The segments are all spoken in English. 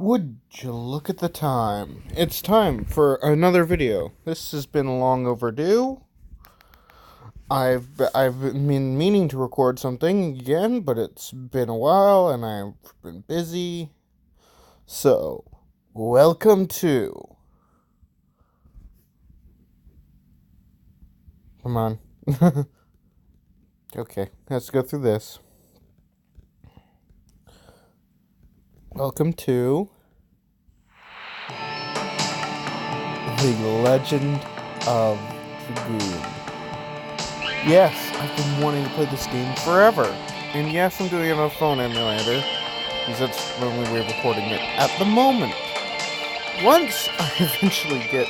Would you look at the time? It's time for another video. This has been long overdue. I've been meaning to record something again, but it's been a while and I've been busy. So, welcome to... Come on. Okay, let's go through this. Welcome to... The Legend of Dragoon. Yes, I've been wanting to play this game forever. And yes, I'm doing it on a phone emulator, because that's the only way of recording it at the moment. Once I eventually get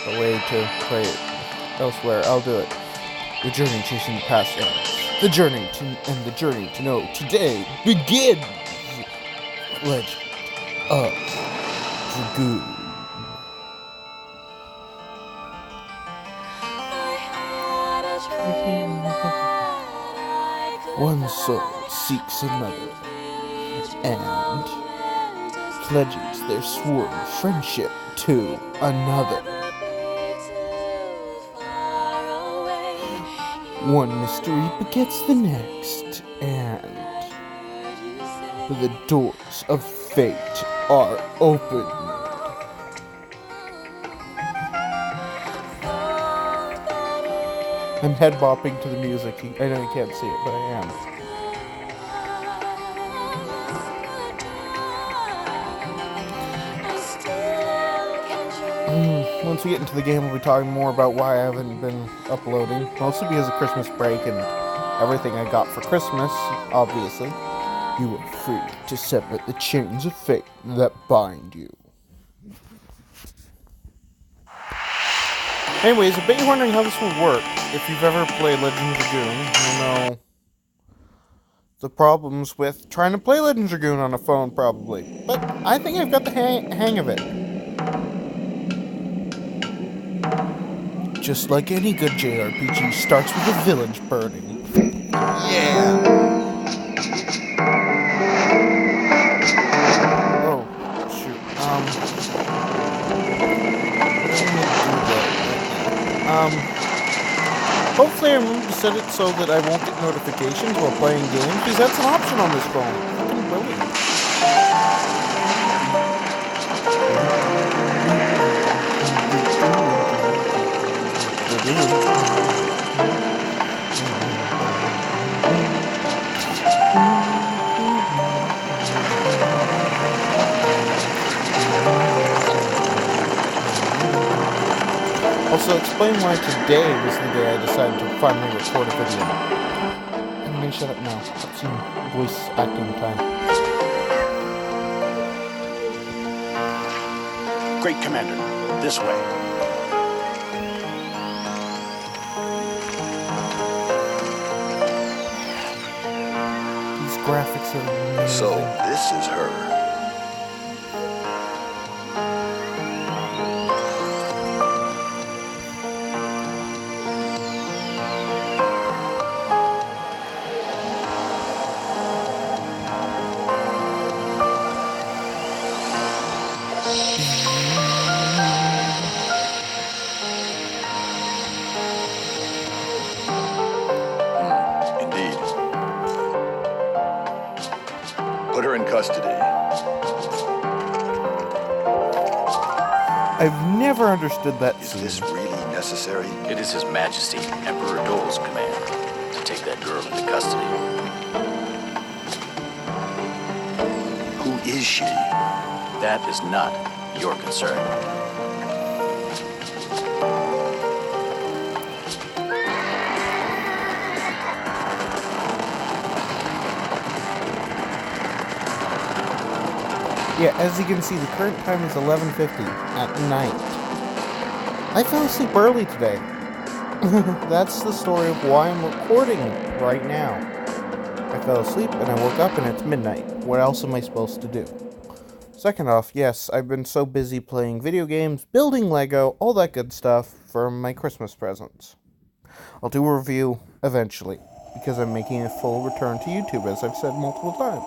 a way to play it elsewhere, I'll do it. The journey chasing the past ends. The journey to know today begins. Legend of Dragoon. One soul seeks another, and pledges their sworn friendship to another. One mystery begets the next, and the doors of fate are opened. I'm head bopping to the music. I know you can't see it, but I am. Once we get into the game, we'll be talking more about why I haven't been uploading. Mostly because of Christmas break and everything I got for Christmas, obviously. You are free to sever the chains of fate that bind you. Anyways, I bet you're wondering how this will work. If you've ever played Legend of Dragoon, you'll know the problems with trying to play Legend of Dragoon on a phone, probably. But I think I've got the hang of it. Just like any good JRPG, starts with a village burning. Yeah! Oh, shoot. Hopefully I remember to set it so that I won't get notifications while playing games, because that's an option on this phone. Fucking brilliant. Also, explain why today was the day I decided to finally record a video. I'm gonna shut up now. That's some voice acting time. Great Commander, this way. These graphics are amazing. So, this is her. Indeed. Put her in custody. I've never understood that Is scene. this really necessary? It is His Majesty, Emperor Dole's command to take that girl into custody. Who is she? That is not your concern. Yeah, as you can see, the current time is 11:50 at night. I fell asleep early today. That's the story of why I'm recording right now. I fell asleep and I woke up and it's midnight. What else am I supposed to do? Second off, yes, I've been so busy playing video games, building Lego, all that good stuff for my Christmas presents. I'll do a review eventually, because I'm making a full return to YouTube, as I've said multiple times.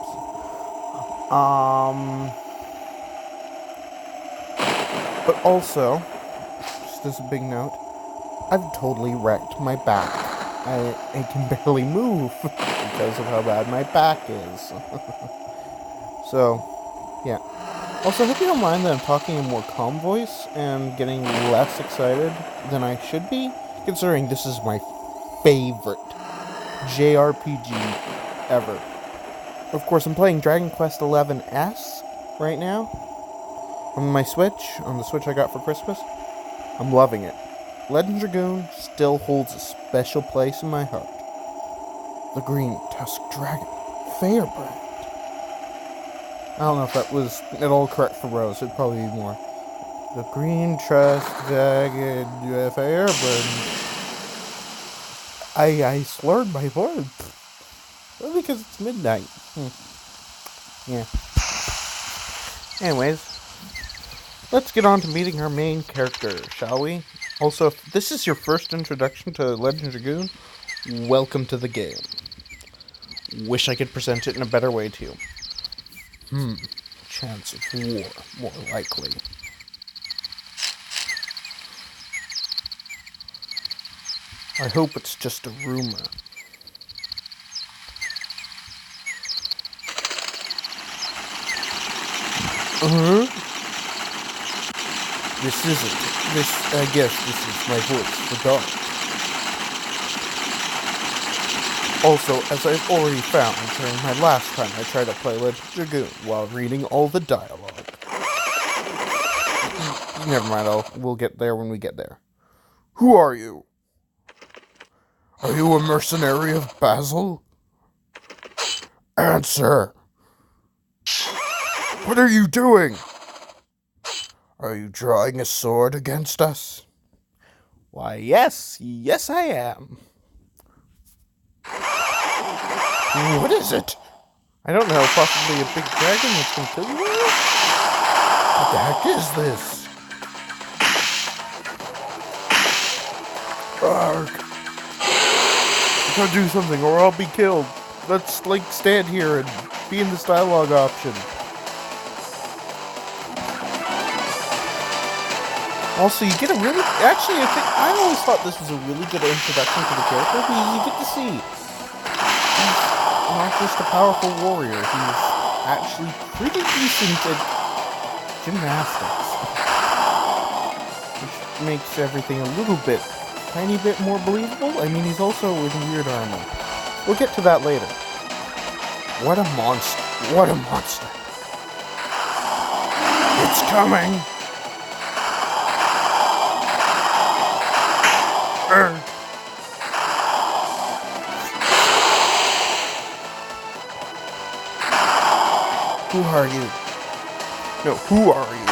But also, just as a big note, I've totally wrecked my back. I can barely move because of how bad my back is. So, yeah. Also, I hope you don't mind that I'm talking in a more calm voice and getting less excited than I should be, considering this is my favorite JRPG ever. Of course, I'm playing Dragon Quest XI S right now on my Switch, on the Switch I got for Christmas. I'm loving it. Legend of Dragoon still holds a special place in my heart. The green tusked dragon, Fairbrand. I don't know if that was at all correct for Rose. It'd probably be more. The green tusked dragon, Fairbrand. I slurred my words. Well, because it's midnight. Yeah. Anyways, let's get on to meeting our main character, shall we? Also, if this is your first introduction to Legend of Dragoon, welcome to the game. Wish I could present it in a better way to you. Chance of war, more likely. I hope it's just a rumor. This isn't. I guess this is my voice for dark. Also, as I've already found during my last time I tried to play Legend of Dragoon while reading all the dialogue. Never mind, we'll get there when we get there. Who are you? Are you a mercenary of Basil? Answer! What are you doing? Are you drawing a sword against us? Why, yes I am. What is it? I don't know, possibly a big dragon that's gonna kill you? What the heck is this? Arg. I gotta do something or I'll be killed. Let's, stand here and be in this dialogue option. Also, you get a really... Actually, I always thought this was a really good introduction to the character, because you get to see he's not just a powerful warrior, he's actually pretty decent at gymnastics. Which makes everything a tiny bit more believable. I mean, he's also in weird armor. We'll get to that later. What a monster. What a monster. It's coming. Who are you? No, who are you?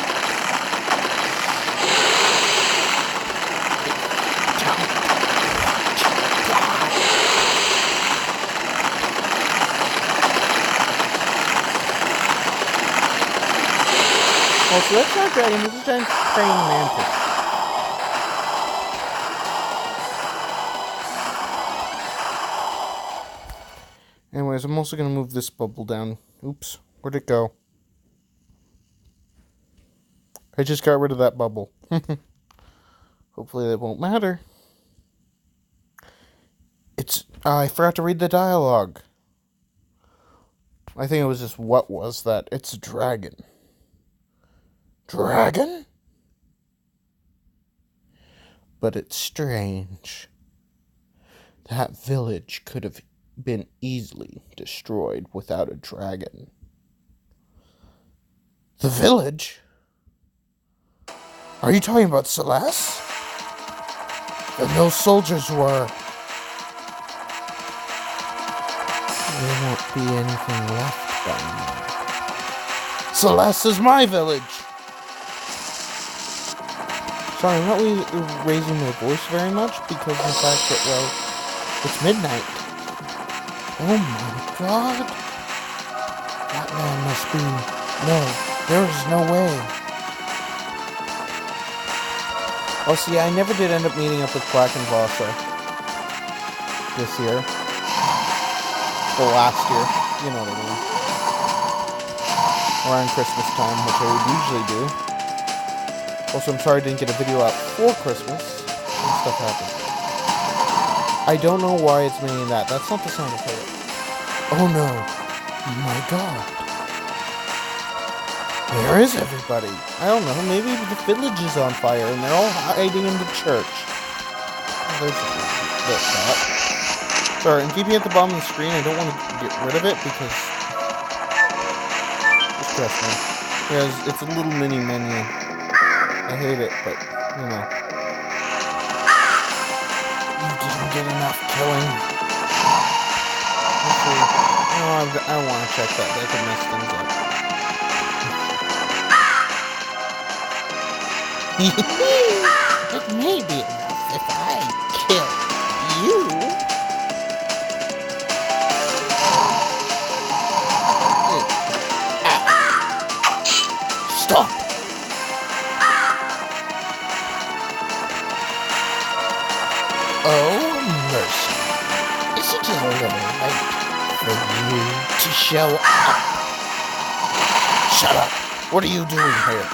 Also, that's not dragon, this is a giant praying mantis. Anyways, I'm also going to move this bubble down. Oops, where'd it go? I just got rid of that bubble. Hopefully that won't matter. I forgot to read the dialogue. I think it was just, what was that? It's a dragon. Dragon? But it's strange. That village could have been easily destroyed without a dragon. The village? Are you talking about Celeste? Then those soldiers were... There won't be anything left by now. Celeste is my village! Sorry, I'm not really raising my voice very much because of the fact that, well, it's midnight. Oh my god! That man must be... No, there is no way. Oh, see, I never did end up meeting up with Quack and Vasa this year. Well, last year. You know what I mean. Around Christmas time, which I would usually do. Also, I'm sorry I didn't get a video out before Christmas. Some stuff happened. I don't know why it's making that. That's not the sound of it. Oh no. My god. Where is everybody? I don't know. Maybe the village is on fire and they're all hiding in the church. Oh, there's that. Sorry, I'm keeping it at the bottom of the screen. I don't want to get rid of it because... Just trust me. Because it's a little mini menu. I hate it, but, you know. You didn't get enough killing. Actually, no, I don't want to check that. That could mess things up. It may be enough if I kill you. Stop! Oh, mercy. Is it a little late for you to show up? Shut up! What are you doing here?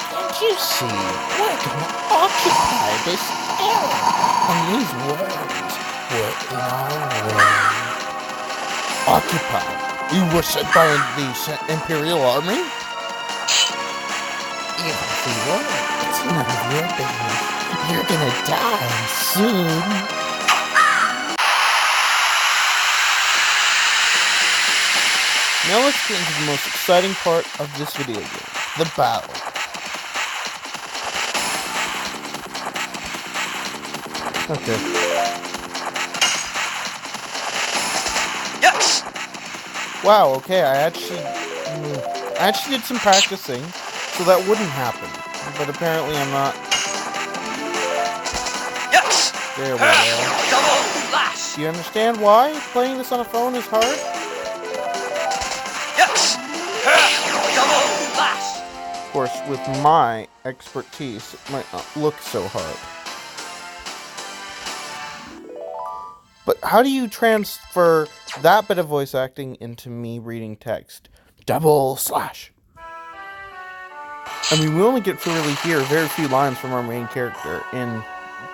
Can't you see? We're gonna occupy this area. And these words were in our way. Occupy? You were sent by the Imperial Army? Even if we were, it's none of your business. You're gonna die soon. Now let's get into the most exciting part of this video game, the battle. Okay. Yes! Wow, okay, I actually did some practicing, so that wouldn't happen. But apparently I'm not. Yes! There we go. Double blast! Do you understand why playing this on a phone is hard? Yes! Double blast! Of course, with my expertise, it might not look so hard. But how do you transfer that bit of voice acting into me reading text? Double slash. I mean, we only get to really hear very few lines from our main character in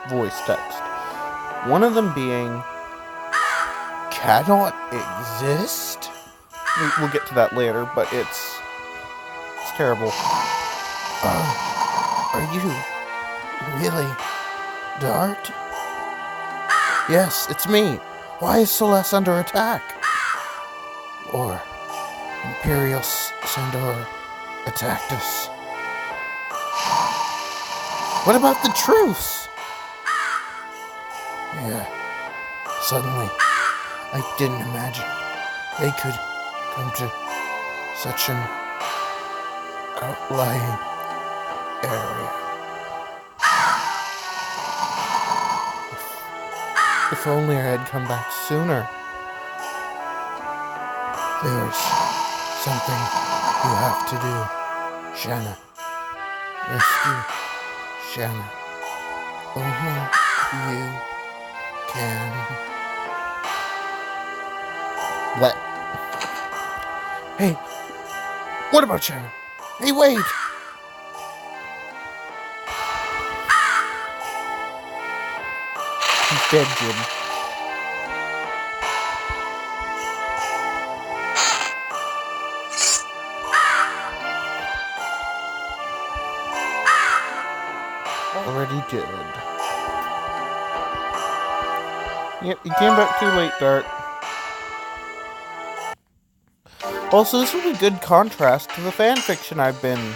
voice text. One of them being, cannot exist? We'll get to that later, but it's terrible. Are you really Dart? Yes, it's me. Why is Celeste under attack? Or Imperial Sandor attacked us. What about the truce? Yeah, suddenly, I didn't imagine they could come to such an outlying area. If only I had come back sooner. There's something you have to do, Shanna. Rescue Shanna. Only you can. What? Hey, what about Shanna? Hey, wait! He's dead, Jim. Already dead. Yep, you came back too late, Dart. Also, this would be good contrast to the fanfiction I've been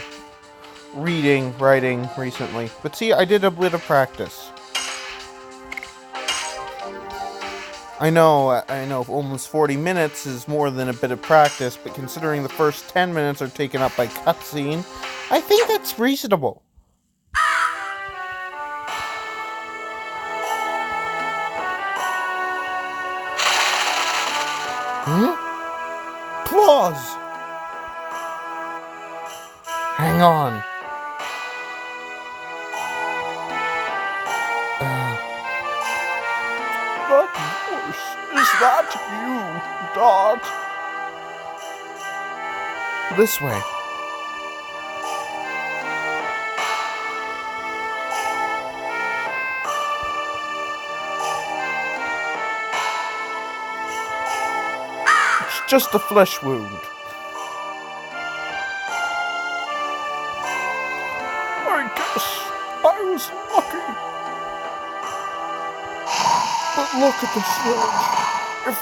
writing recently. But see, I did a bit of practice. I know, almost 40 minutes is more than a bit of practice, but considering the first 10 minutes are taken up by cutscene, I think that's reasonable. Claws! Hang on. Is that you, Dart? This way. just a flesh wound. I guess I was lucky. But look at the surge. If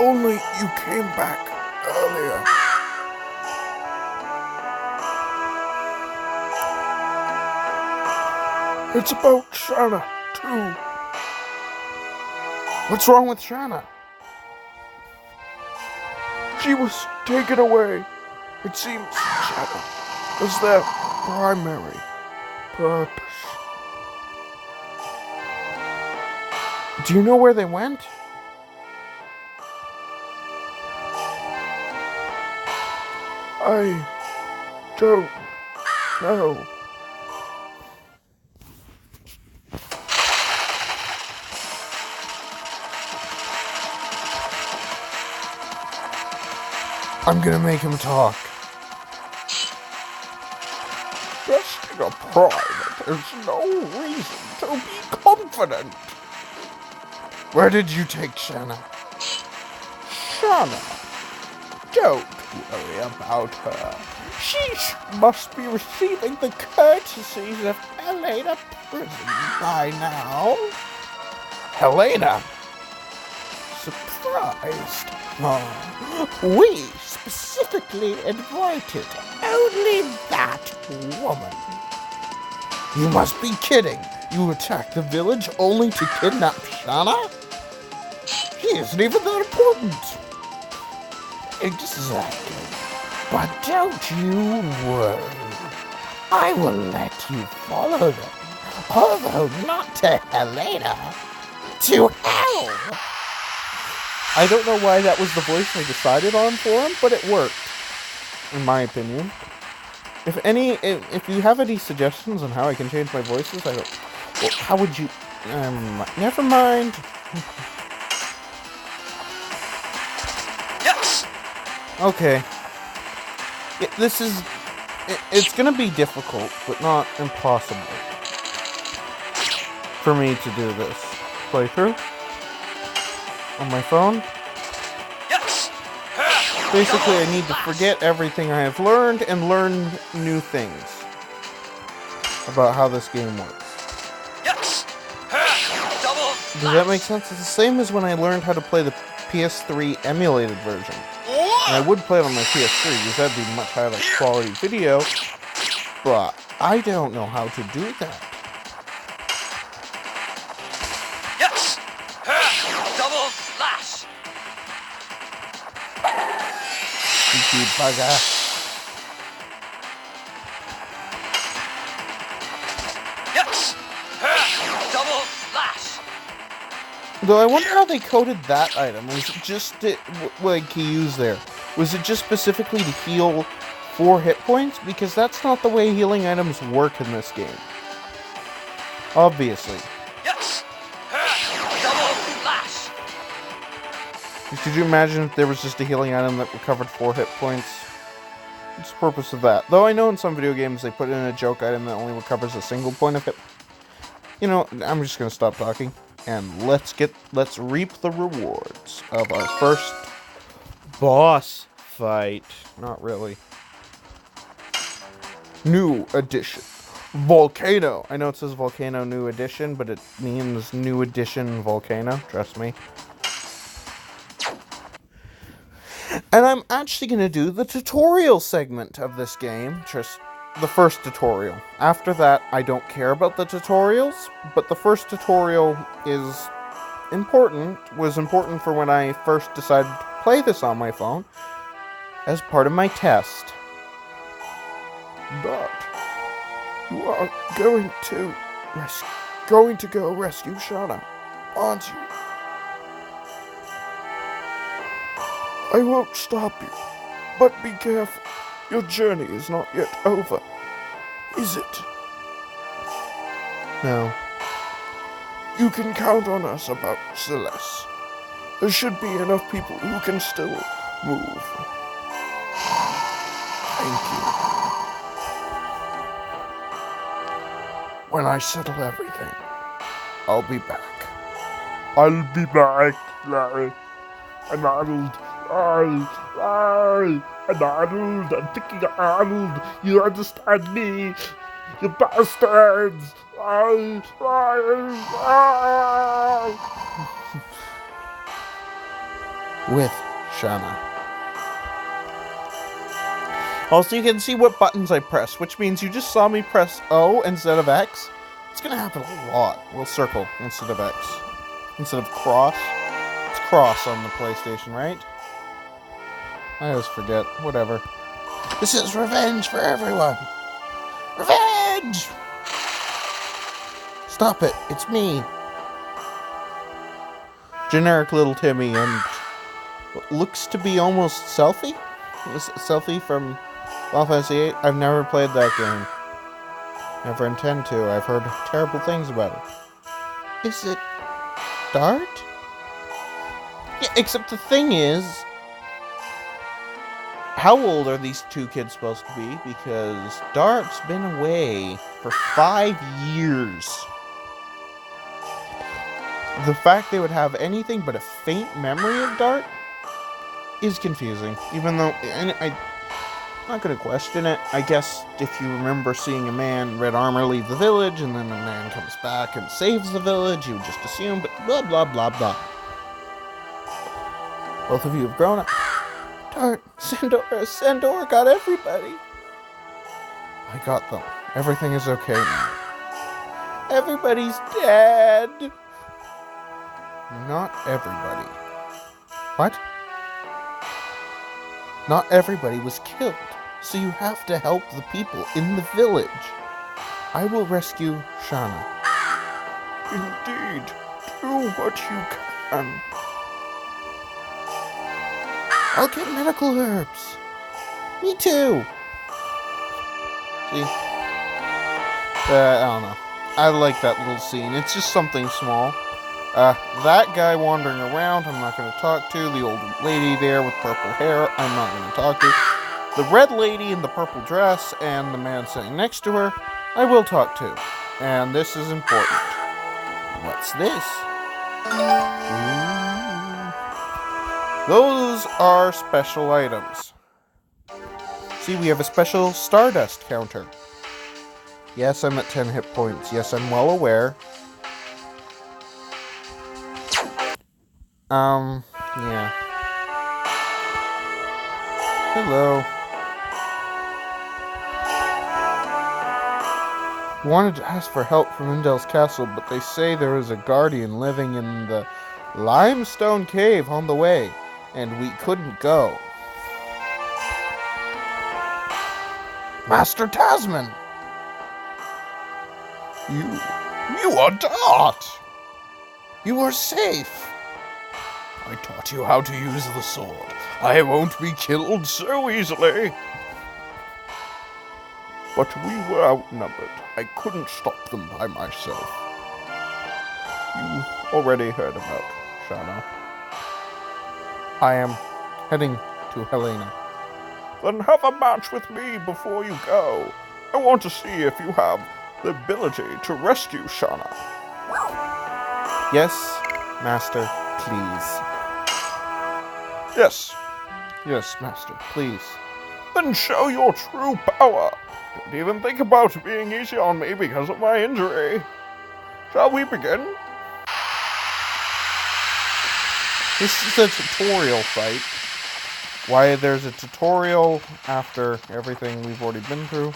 only you came back earlier. It's about Shanna, too. What's wrong with Shanna? She was taken away. It seems Shanna was their primary purpose. Do you know where they went? I don't know. I'm gonna make him talk. Just in a private, there's no reason to be confident. Where did you take Shanna? Shanna, don't worry about her. She must be receiving the courtesies of Helena Prison by now. Helena? Surprised? We specifically invited only that woman. You must be kidding. You attacked the village only to kidnap Shanna? He isn't even that important. Exactly. But don't you worry. I will let you follow them. Although not to Helena. To hell! I don't know why that was the voice I decided on for him, but it worked, in my opinion. If you have any suggestions on how I can change my voices, well, how would you? Never mind. Yes. Okay. It's gonna be difficult, but not impossible for me to do this playthrough on my phone. Yes. Basically, I need to forget everything I have learned and learn new things about how this game works. Yes. Double. Does that make sense? It's the same as when I learned how to play the PS3 emulated version. And I would play it on my PS3 because that'd be much higher quality video, but I don't know how to do that. Yes. Double slash. Cheeky bugger. Yes. Double slash. Though I wonder how they coded that item. Was it just like he used there? Was it just specifically to heal 4 hit points? Because that's not the way healing items work in this game. Obviously. Yes. Double slash. Could you imagine if there was just a healing item that recovered 4 hit points? What's the purpose of that? Though I know in some video games they put in a joke item that only recovers a single point of hit. You know, I'm just gonna stop talking. And let's reap the rewards of our first boss fight. Not really. New edition. Volcano. I know it says Volcano New Edition, but it means New Edition Volcano. Trust me. And I'm actually going to do the tutorial segment of this game. Just the first tutorial. After that, I don't care about the tutorials, but the first tutorial is important, was important for when I first decided to play this on my phone as part of my test. But you are going to go rescue Shanna, aren't you? I won't stop you, but be careful. Your journey is not yet over, is it? No. You can count on us about Celeste. There should be enough people who can still move. Thank you. When I settle everything, I'll be back. I'll be back, Larry. And I'll And Arnold, I'm thinking Arnold, you understand me? You bastards! With Shanna. Also, you can see what buttons I press, which means you just saw me press O instead of X. It's gonna happen a lot. We'll circle instead of X. Instead of cross. It's cross on the PlayStation, right? I always forget. Whatever. This is revenge for everyone. Revenge! Stop it. It's me. Generic little Timmy and what looks to be almost Selfie? Is it Selfie from Final Fantasy VIII? I've never played that game. Never intend to. I've heard terrible things about it. Is it Dart? Yeah, except the thing is, how old are these two kids supposed to be? Because Dart's been away for 5 years. The fact they would have anything but a faint memory of Dart is confusing. Even though, and I'm not going to question it. I guess if you remember seeing a man in red armor leave the village, and then a man comes back and saves the village, you would just assume, but blah, blah, blah, blah. Both of you have grown up. Dart, Sandor got everybody. I got them. Everything is okay now. Everybody's dead. Not everybody. What? Not everybody was killed, so you have to help the people in the village. I will rescue Shanna. Indeed, do what you can. I'll get medical herbs. Me too. See? I don't know. I like that little scene. It's just something small. That guy wandering around, I'm not going to talk to. The old lady there with purple hair, I'm not going to talk to. The red lady in the purple dress and the man sitting next to her, I will talk to. And this is important. What's this? Those are special items. See, we have a special Stardust counter. Yes, I'm at 10 hit points. Yes, I'm well aware. Yeah. Hello. I wanted to ask for help from Indel's castle, but they say there is a guardian living in the limestone cave on the way, and we couldn't go. Master Tasman! You are Dart! You are safe! I taught you how to use the sword. I won't be killed so easily. But we were outnumbered. I couldn't stop them by myself. You already heard about Shanna. I am heading to Helena. Then have a match with me before you go. I want to see if you have the ability to rescue Shanna. Yes, Master, please. Yes, Master, please. Then show your true power. Don't even think about being easy on me because of my injury. Shall we begin? This is a tutorial fight. Why there's a tutorial after everything we've already been through.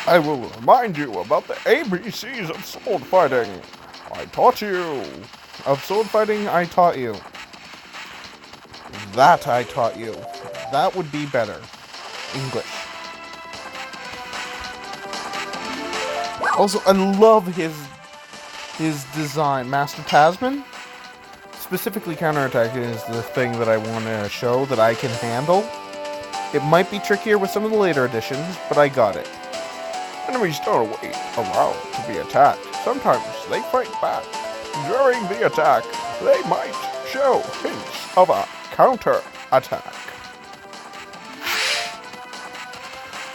I will remind you about the ABCs of sword fighting. I taught you. Of sword fighting, I taught you. That I taught you. That would be better. English. Also, I love his design. Master Tasman? Specifically, counterattacking is the thing that I want to show that I can handle. It might be trickier with some of the later editions, but I got it. Enemies don't wait around to be attacked. Sometimes they fight back. During the attack, they might show hints of a counter-attack.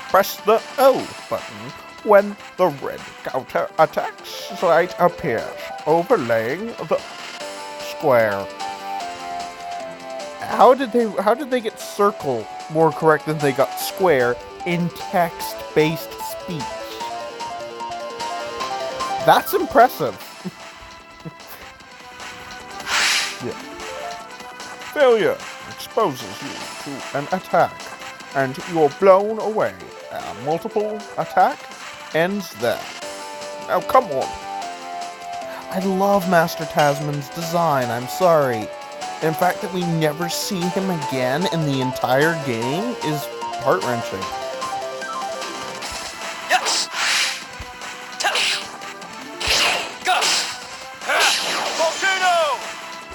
Press the L button when the red counter-attack slide appears, overlaying the square. How did they get circle more correct than they got square in text-based speech. That's impressive. Yeah. Failure exposes you to an attack, and you're blown away. Multiple attack ends there. Now come on. I love Master Tasman's design, I'm sorry. In fact, that we never see him again in the entire game is heart-wrenching. Yes! Volcano!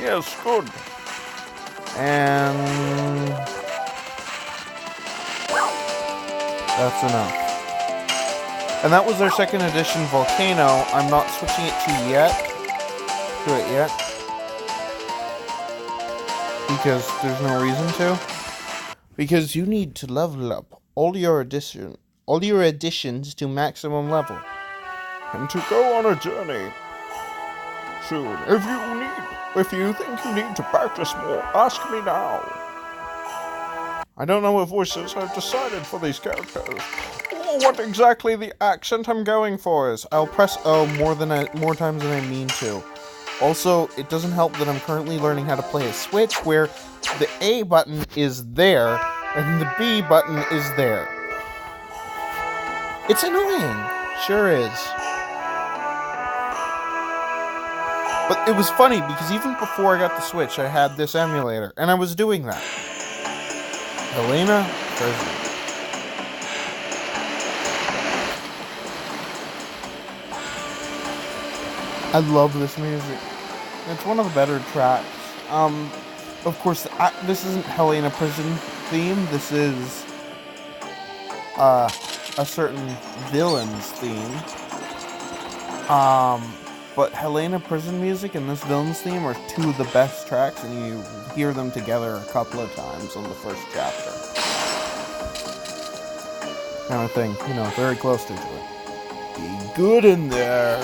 Yes, good. And that's enough. And that was their second edition Volcano. I'm not switching it to it yet. Because there's no reason to. Because you need to level up all your additions to maximum level. And to go on a journey soon. If you think you need to practice more, ask me now. I don't know what voices I've decided for these characters, or what exactly the accent I'm going for is. I'll press O more times than I mean to. Also, it doesn't help that I'm currently learning how to play a Switch where the A button is there and the B button is there. It's annoying. Sure is. But it was funny because even before I got the Switch, I had this emulator, and I was doing that. Helena Prison. I love this music. It's one of the better tracks. Of course, this isn't Helena Prison theme. This is a certain villain's theme. But Helena Prison music and this villain's theme are two of the best tracks, and you hear them together a couple of times on the first chapter. Kind of thing, very close to each other. Be good in there.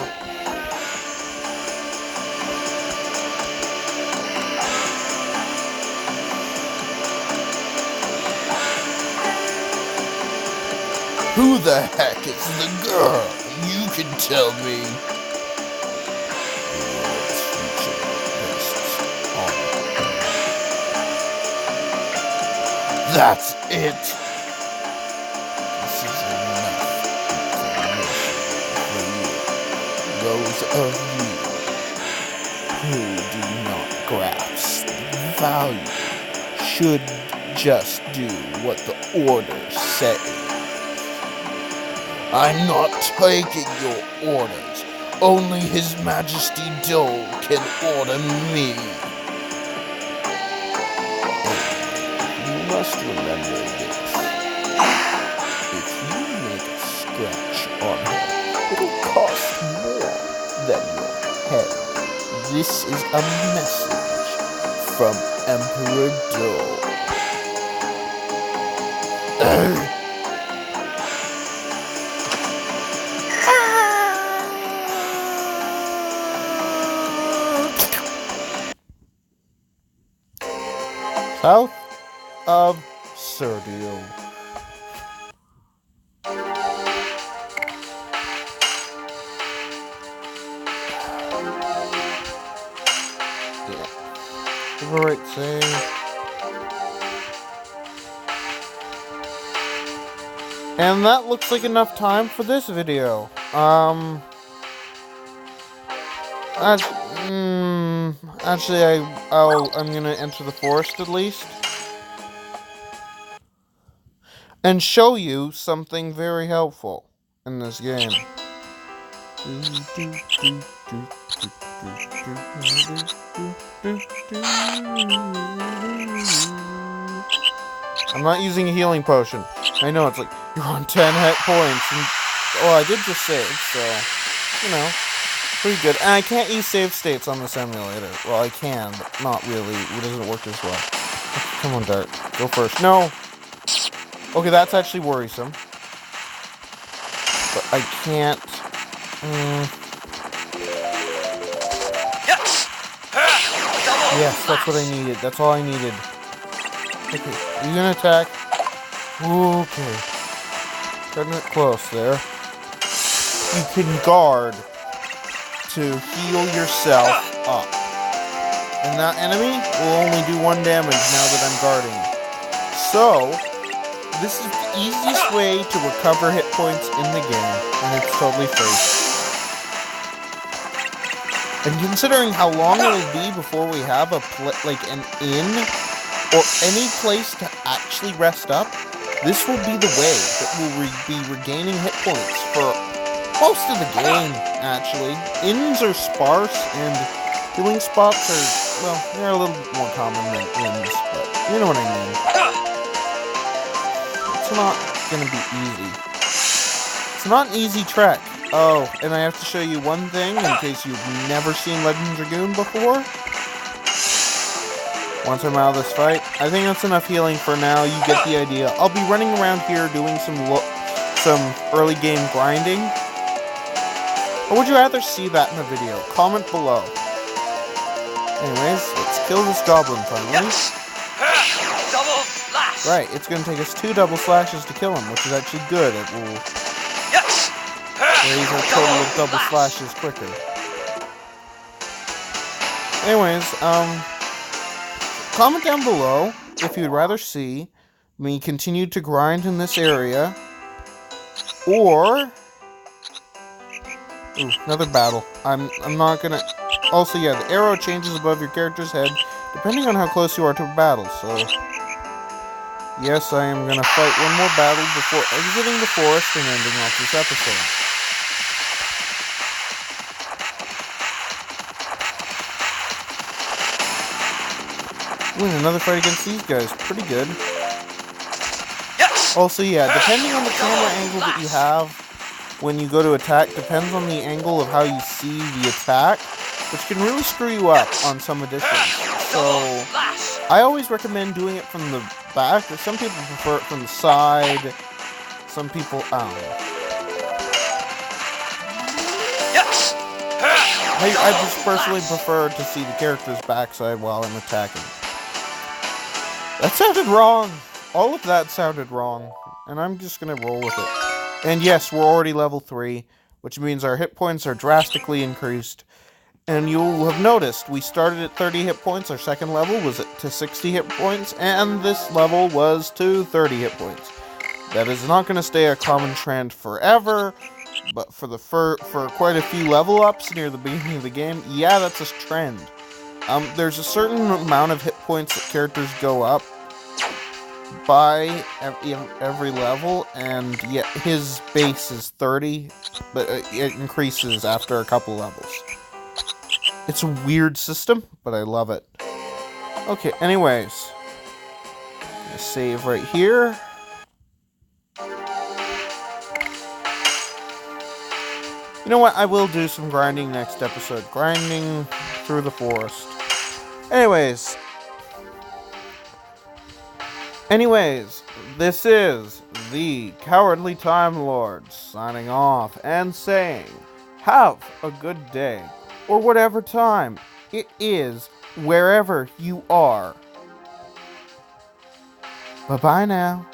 Who the heck is the girl? You can tell me. That's it. This is enough for you. Those of you who do not grasp the value should just do what the orders say. I'm not taking your orders. Only His Majesty Dole can order me. You must remember this. If you make a scratch on her, it'll cost more than your head. This is a message from Emperor Dole. South of Serdio. Overwrite save. And that looks like enough time for this video. Actually, I'm gonna enter the forest at least. And show you something very helpful in this game. I'm not using a healing potion. I know, it's like, you're on 10 hit points. And, I did just save, so, pretty good. And I can't use save states on this emulator. Well, I can, but not really. It doesn't work as well. Come on, Dart. Go first. No! Okay, that's actually worrisome. But I can't... Yes, that's what I needed. That's all I needed. Okay, you gonna attack? Okay. Cutting it close there. You can guard to heal yourself up. And that enemy will only do 1 damage now that I'm guarding. So, this is the easiest way to recover hit points in the game, and it's totally free. And considering how long it'll be before we have an inn or any place to actually rest up, this will be the way that we'll be regaining hit points for most of the game, actually. Inns are sparse, and healing spots are, well, they're a little more common than inns, but you know what I mean. It's not gonna be easy. It's not an easy trek. Oh, and I have to show you one thing in case you've never seen Legend of Dragoon before. Once I'm out of this fight, I think that's enough healing for now. You get the idea. I'll be running around here doing some early game grinding. Or would you rather see that in a video? Comment below. Anyways, let's kill this goblin finally. Yes. Double slash. Right, it's going to take us 2 double slashes to kill him, which is actually good. It will raise our total of double slashes quicker. Anyways, comment down below if you'd rather see me continue to grind in this area, or... Ooh, another battle. I'm not gonna... Also, yeah, the arrow changes above your character's head, depending on how close you are to a battle, so... Yes, I am gonna fight one more battle before exiting the forest and ending off this episode. Ooh, another fight against these guys. Pretty good. Yes. Also, yeah, depending on the camera angle that you have when you go to attack, depends on the angle of how you see the attack, which can really screw you up on some editions. So, I always recommend doing it from the back. Some people prefer it from the side. Some people, Yes. I just personally prefer to see the character's backside while I'm attacking. That sounded wrong. All of that sounded wrong. And I'm just gonna roll with it. And yes, we're already level 3, which means our hit points are drastically increased. And you'll have noticed, we started at 30 hit points, our second level was to 60 hit points, and this level was to 30 hit points. That is not going to stay a common trend forever, but for quite a few level ups near the beginning of the game, yeah, that's a trend. There's a certain amount of hit points that characters go up by every level, and yeah, his base is 30, but it increases after a couple levels. It's a weird system, but I love it. Okay, anyways. Save right here. You know what? I will do some grinding next episode. Grinding through the forest. Anyways, this is the Cowardly Time Lord signing off and saying, have a good day, or whatever time it is, wherever you are. Bye-bye now.